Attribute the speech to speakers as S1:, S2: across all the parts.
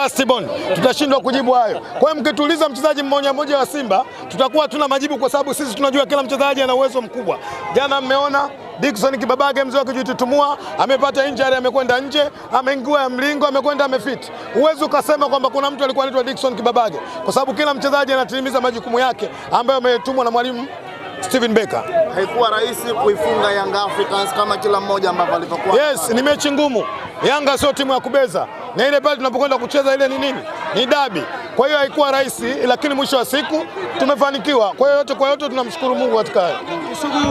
S1: Lastborn, tutashindwa kujibu hayo. Kwa hiyo mkituuliza mchezaji mmoja mmoja wa Simba, tutakuwa tuna majibu kwa sababu sisi tunajua kila mchezaji ana uwezo mkubwa. Jana mmeona Dickson Kibabage mzee akijitutumua, amepata injury, amekwenda nje, ameingia ya mlingo, amekwenda amefit. Uwezo ukasema kwamba kuna mtu alikuwa anaitwa Dickson Kibabage, kwa sababu kila mchezaji anatimiza majukumu yake ambayo ametumwa na mwalimu Steven Becker.
S2: Haikuwa rahisi kuifunga Young Africans kama kila mmoja ambavyo alivyokuwa.
S1: Yes, ni mechi ngumu. Yanga sio timu ya kubeza. Na ile pale tunapokwenda kucheza ile ni nini? Ni dabi. Kwa hiyo haikuwa rahisi, lakini mwisho wa siku tumefanikiwa. Kwa hiyo yote tunamshukuru Mungu katika hayo.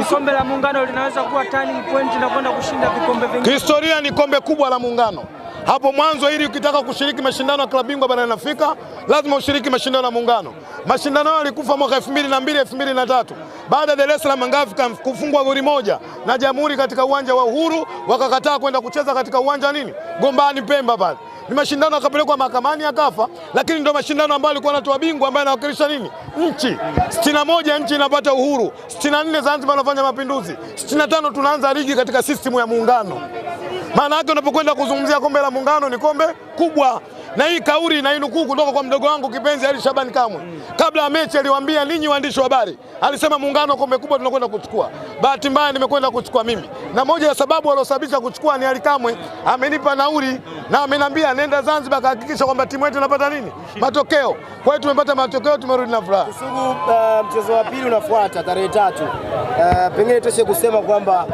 S3: Kombe la Muungano linaweza kuwa turning point na kwenda kushinda vikombe vingi.
S1: Kihistoria ni kombe kubwa la Muungano. Hapo mwanzo ili ukitaka kushiriki mashindano ya klabu bingwa barani Afrika, lazima ushiriki mashindano ya Muungano. Mashindano yalikufa mwaka 2002 2003. Baada ya Dar es Salaam Young Africans kufungwa goli moja na Jamhuri katika uwanja wa Uhuru, wakakataa kwenda kucheza katika uwanja nini? Gombani Pemba pale. Ni mashindano yakapelekwa mahakamani yakafa, lakini ndio mashindano ambayo alikuwa anatoa bingwa ambaye anawakilisha nini? Nchi. 61 nchi inapata uhuru, 64 Zanzibar anafanya mapinduzi, 65 tunaanza ligi katika system ya Muungano. Maana yake unapokwenda kuzungumzia kombe la Muungano ni kombe kubwa. Na hii kauli na inukuu kutoka kwa mdogo wangu kipenzi Ali Shabani Kamwe. Kabla ya mechi aliwaambia ninyi waandishi wa habari, alisema Muungano kombe kubwa tunakwenda kuchukua. Bahati mbaya nimekwenda kuchukua mimi. Na moja ya sababu waliosababisha kuchukua ni Ali Kamwe, amenipa nauli na ameniambia nenda Zanzibar kahakikisha kwamba timu yetu inapata nini? Matokeo. Kwa hiyo tumepata matokeo, tumerudi na furaha.
S4: Kisugu, mchezo wa pili unafuata tarehe 3. Pengine toshe kusema kwamba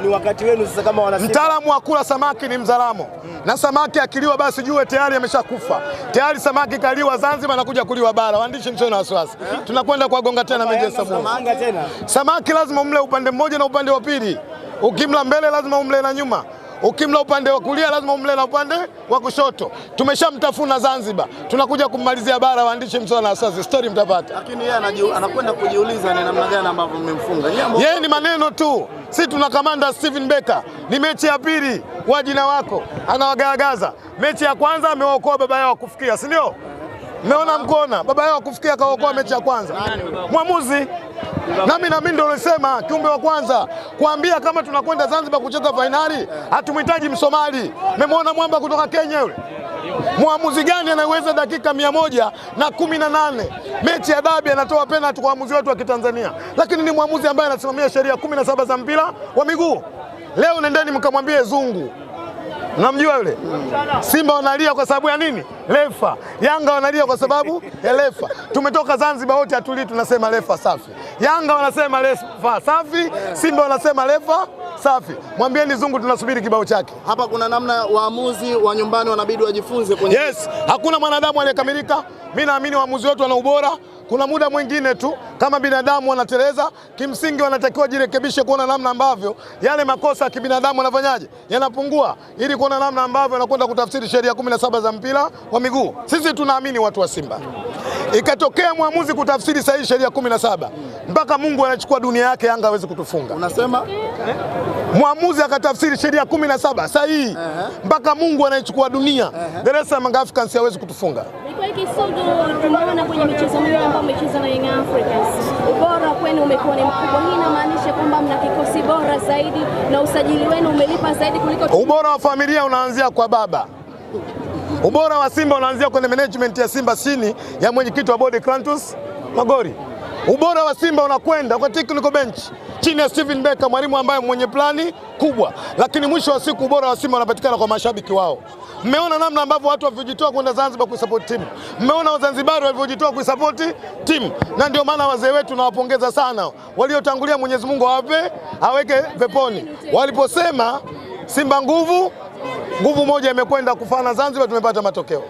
S4: ni wakati wenu sasa kama wana Simba.
S1: Mtaalamu wa kula samaki ni Mzaramo. Na samaki akiliwa basi jue tayari ameshakufa. Tayari samaki kaliwa Zanzibar na kuja kuliwa bara. Waandishi msio na wasiwasi. Tunakwenda kuwagonga tena Manchester City. Samaki lazima umle upande mmoja na upande wa pili. Ukimla mbele lazima umle na nyuma. Ukimla upande wa kulia lazima umle na upande wa kushoto. Tumeshamtafuna Zanzibar. Tunakuja kummalizia bara, waandishi msio na wasiwasi. Story mtapata.
S2: Lakini yeye anakwenda kujiuliza ni namna gani ambavyo mmemfunga.
S1: Yeye ni maneno tu. Sisi tuna kamanda Steven Becker. Ni mechi ya pili wa jina wako. Anawagaragaza. Mechi ya kwanza amewaokoa baba yao kufikia, si ndio? Mmeona mkona baba yao kufikia kaokoa mechi ya kwanza. Mwamuzi. Nami ndio nilisema kiumbe wa kwanza kuambia kama tunakwenda Zanzibar kucheza finali hatumhitaji Msomali. Mmemwona mwamba kutoka Kenya yule? Muamuzi gani anaweza dakika 118 mechi ya dabi anatoa penalty kwa muamuzi wetu wa Kitanzania? Lakini ni muamuzi ambaye anasimamia sheria 17 za mpira wa miguu. Leo nendeni mkamwambie Zungu. Unamjua yule? Simba wanalia kwa sababu ya nini? Refa. Yanga wanalia kwa sababu ya refa. Tumetoka Zanzibar wote atulii tunasema refa safi. Yanga wanasema refa safi, Simba wanasema refa safi. Mwambieni Zungu tunasubiri kibao chake.
S2: Hapa kuna namna waamuzi wa nyumbani wanabidi wajifunze kwenye.
S1: Yes, hakuna mwanadamu aliyekamilika. Mimi naamini waamuzi wetu wana ubora. Kuna muda mwingine tu kama binadamu wanateleza, kimsingi wanatakiwa jirekebishe kuona namna ambavyo yale makosa ya kibinadamu yanafanyaje? Yanapungua ili kuona namna ambavyo wanakwenda kutafsiri sheria 17 za mpira wa miguu. Sisi tunaamini watu wa Simba. Ikatokea muamuzi kutafsiri sahihi sheria 17, mpaka Mungu anachukua dunia yake Yanga hawezi kutufunga.
S2: Unasema?
S1: Muamuzi akatafsiri sheria 17 sahihi, mpaka Mungu anaichukua dunia. Dar es Salaam Young Africans hawezi kutufunga.
S5: Kisugu, tumeona kwenye michezo miwili ambayo umecheza na Young Africans, ubora kwenu umekuwa ni mkubwa. Hii inamaanisha kwamba mna kikosi bora zaidi na usajili wenu umelipa zaidi kuliko.
S1: Ubora wa familia unaanzia kwa baba. Ubora wa Simba unaanzia kwenye management ya Simba chini ya mwenyekiti wa bodi Clantus Magori. Ubora wa Simba unakwenda kwa technical bench chini ya Steven Becker, mwalimu ambaye mwenye plani kubwa. Lakini mwisho wa siku ubora wa Simba unapatikana kwa mashabiki wao. Mmeona namna ambavyo watu walivyojitoa kwenda Zanzibar kuisupport timu. Mmeona Wazanzibari walivyojitoa kuisupport timu. Na ndio maana wazee wetu nawapongeza sana. Waliotangulia Mwenyezi Mungu aweke peponi. Waliposema Simba nguvu moja imekwenda kufana Zanzibar, tumepata matokeo.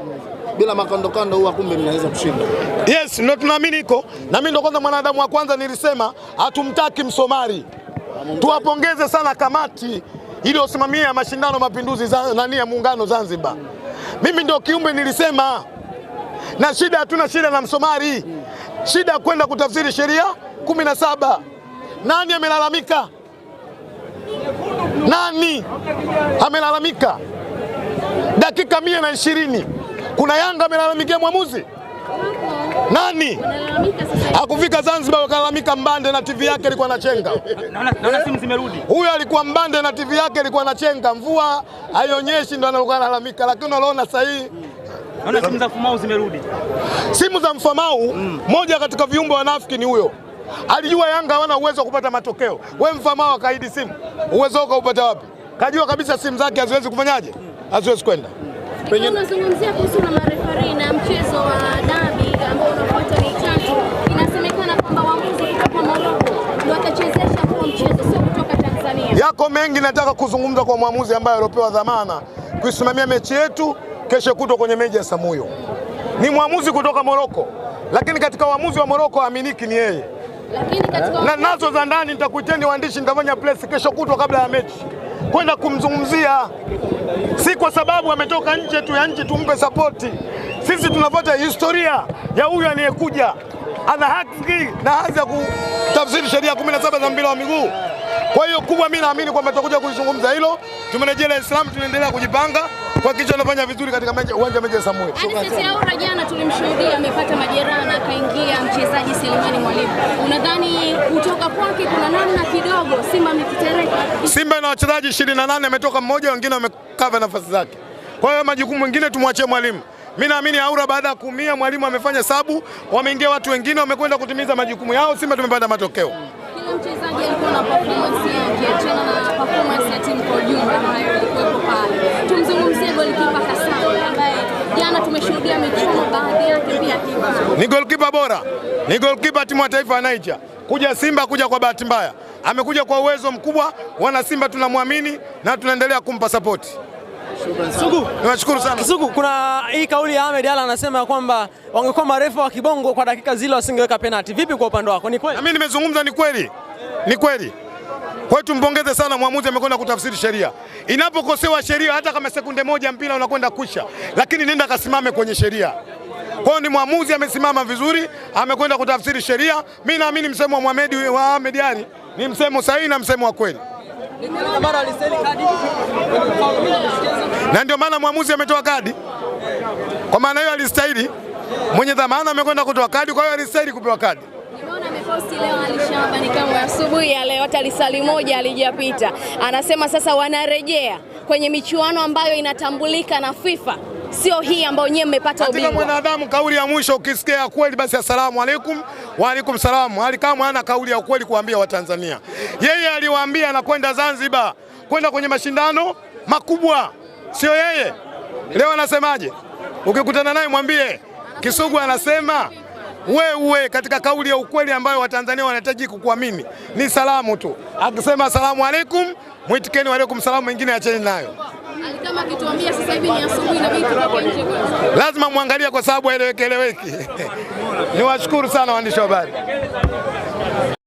S2: Bila makandokando huwa kumbe mnaweza kushinda.
S1: Yes, ndio tunaamini iko. Na mimi ndio kwanza mwanadamu wa kwanza nilisema hatumtaki Msomali. Tuwapongeze sana kamati iliyosimamia mashindano mapinduzi ya Muungano Zanzibar. Mimi ndio kiumbe nilisema. Na shida hatuna shida na Msomali. Shida kwenda kutafsiri sheria 17. Nani amelalamika? Nani amelalamika? Dakika 120. Kuna Yanga amelalamikia mwamuzi? Nani? Hakufika Zanzibar wakalalamika Mbande na TV yake ilikuwa inachenga.
S3: Naona simu zimerudi.
S1: Huyo alikuwa Mbande na TV yake ilikuwa inachenga. Mvua haionyeshi ndio anakuwa analalamika, lakini unaona sasa hii
S3: Naona simu za Mfumau zimerudi.
S1: Simu za Mfumau, moja katika viumbe wanafiki ni huyo. Alijua Yanga hawana uwezo wa kupata matokeo. Wewe Mfumau akaidi simu. Uwezo wako upata wapi? Kajua kabisa simu zake haziwezi kufanyaje? Haziwezi kwenda.
S5: Pengine unazungumzia kuhusu na marefari na mchezo wa dabi ambao unafuata ni tatu. Inasemekana kwamba waamuzi kutoka Morocco ndio watachezesha huo mchezo, sio kutoka Tanzania.
S1: Yako mengi nataka kuzungumza kwa mwamuzi ambaye alipewa dhamana kuisimamia mechi yetu kesho kutwa kwenye meji ya Samuyo. Ni mwamuzi kutoka Morocco, lakini katika waamuzi wa Morocco aminiki ni yeye.
S5: Lakini katika
S1: na nazo za ndani nitakuiteni waandishi, nitafanya press kesho kutwa kabla ya mechi kwenda kumzungumzia, si kwa sababu ametoka nje tu ya nchi tumpe sapoti. Sisi tunafuata historia ya huyu anayekuja, ana haki na hadhi ya kutafsiri sheria 17 za mpira wa miguu. Kwa hiyo kubwa, mimi naamini kwamba tutakuja kuzungumza hilo. Tumerejea Dar es Salaam, tunaendelea kujipanga kwa kitu anafanya vizuri katika uwanja mechi ya Samuel.
S5: Sisi Aura jana tulimshuhudia amepata majeraha na akaingia mchezaji Selemani Mwalimu. Unadhani kutoka kwake kuna namna kidogo Simba mkitereka?
S1: Simba na wachezaji 28 ametoka mmoja, wengine wamekava nafasi zake. Kwa hiyo majukumu mengine tumwachie Mwalimu. Mimi naamini Aura baada ya kuumia Mwalimu amefanya sabu, wameingia watu wengine wamekwenda kutimiza majukumu yao. Simba tumepata matokeo.
S5: Kila mchezaji alikuwa na performance yake, achana na performance ya timu kwa ujumla ambayo ilikuwepo pale. Tumzungumzie golikipa Kasani ambaye jana tumeshuhudia michuano baadhi yake pia akiwa.
S1: Ni golikipa bora. Ni golikipa timu ya taifa ya Niger. Kuja Simba kuja kwa bahati mbaya. Amekuja kwa uwezo mkubwa, wana Simba tunamwamini na tunaendelea kumpa support.
S6: Sugu,
S1: niwashukuru sana.
S6: Sugu, kuna hii kauli ya Ahmed Ally anasema kwamba wangekuwa marefa wa kibongo kwa dakika zile wasingeweka penalty. Vipi kwa upande wako? Ni kweli?
S1: Mimi nimezungumza ni kweli. Ni kweli. Kwa hiyo tumpongeze sana mwamuzi, amekwenda kutafsiri sheria. Inapokosewa sheria hata kama sekunde moja mpira unakwenda kusha, lakini nenda kasimame kwenye sheria. Kwa hiyo ni mwamuzi amesimama vizuri, amekwenda kutafsiri sheria. Mimi naamini msemo wa Ahmed Ally ni msemo sahihi na msemo wa kweli. Na ndio maana mwamuzi ametoa kadi. Kwa maana hiyo alistahili. Mwenye dhamana amekwenda kutoa kadi, kwa hiyo alistahili kupewa kadi.
S5: Nimeona ameposti leo Alishabani kama asubuhi ya leo, hata lisali moja alijapita. Anasema sasa wanarejea kwenye michuano ambayo inatambulika na FIFA, sio hii ambayo nyewe mmepata ubingwa.
S1: Katika mwanadamu kauli ya mwisho ukisikia kweli basi asalamu alaykum wa alaykum salam. Hali kama hana kauli ya kweli kuambia Watanzania. Yeye aliwaambia anakwenda Zanzibar kwenda kwenye mashindano makubwa, sio yeye. Leo anasemaje? Ukikutana naye mwambie Kisugu anasema wewe katika kauli ya ukweli ambayo Watanzania wanahitaji kukuamini ni salamu tu. Akisema asalamu alaykum, mwitikeni wa alaykum salam, mengine acheni nayo.
S5: Kama akituambia sasa hivi ni asubuhi na vitu kwa nje kwanza.
S1: Lazima muangalie kwa sababu eleweki. Niwashukuru sana waandishi wa habari.